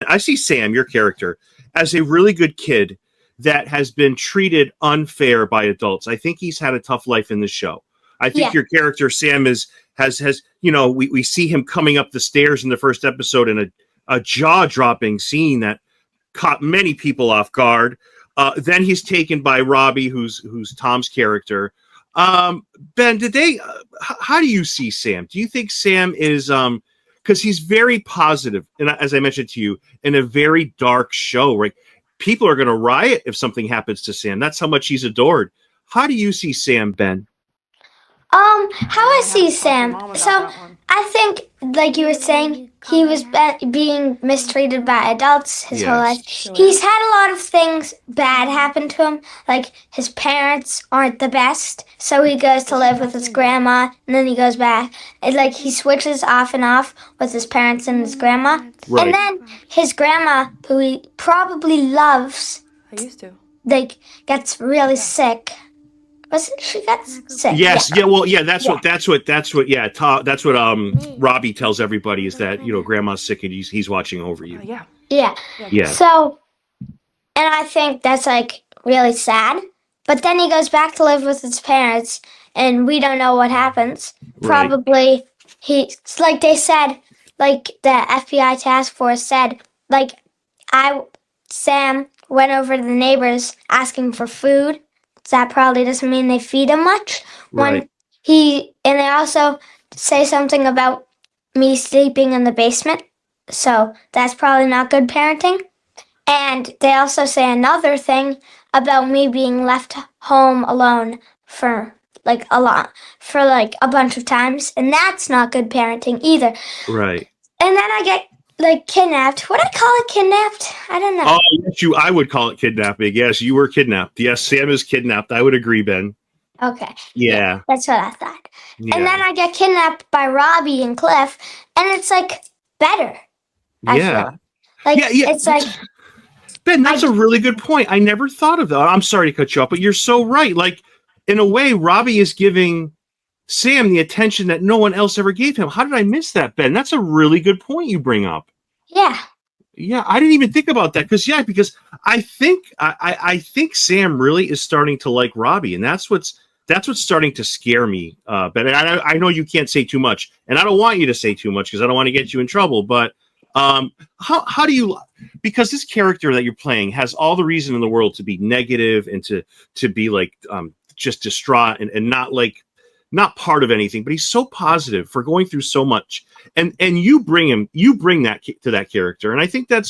I see Sam, your character, as a really good kid that has been treated unfair by adults. I think he's had a tough life in the show. I think your character, Sam, has we see him coming up the stairs in the first episode in a jaw-dropping scene that caught many people off guard. Then he's taken by Robbie, who's Tom's character. Ben, how do you see Sam? Do you think Sam is because he's very positive, and as I mentioned to you, in a very dark show, right? People are going to riot if something happens to Sam. That's how much he's adored. How do you see Sam, Ben? How I see Sam. So I think, like you were saying, he was being mistreated by adults his whole life. Sure. He's had a lot of things bad happen to him. Like his parents aren't the best, so he goes to live with his grandma, and then he goes back. And like he switches off and off with his parents and his grandma. Right. And then his grandma, who he probably loves, I used to. like gets really sick. She got sick? Yes. Yeah. Well. Yeah. That's what. Yeah. That's what. Robbie tells everybody is that grandma's sick and he's watching over you. Yeah. Yeah. So, and I think that's like really sad. But then he goes back to live with his parents, and we don't know what happens. Right. Probably like they said, like the FBI task force said, like Sam went over to the neighbors asking for food. That probably doesn't mean they feed him much. Right. And they also say something about me sleeping in the basement. So that's probably not good parenting. And they also say another thing about me being left home alone for a bunch of times. And that's not good parenting either. Right. And then I get kidnapped. Would I call it kidnapped? I don't know. Oh, yes, I would call it kidnapping. Yes, you were kidnapped. Yes, Sam is kidnapped. I would agree, Ben. Okay. Yeah. That's what I thought. Yeah. And then I get kidnapped by Robbie and Cliff, and it's like better. I feel. It's like Ben, that's a really good point. I never thought of that. I'm sorry to cut you off, but you're so right. Like, in a way, Robbie is giving Sam the attention that no one else ever gave him. How did I miss that, Ben? That's a really good point you bring up. Yeah. Yeah, I didn't even think about that because I think I think Sam really is starting to like Robbie, and that's what's starting to scare me. Ben, I know you can't say too much, and I don't want you to say too much because I don't want to get you in trouble. But how do you? Because this character that you're playing has all the reason in the world to be negative and to be like just distraught and not part of anything, but he's so positive for going through so much, and you bring that to that character, and I think that's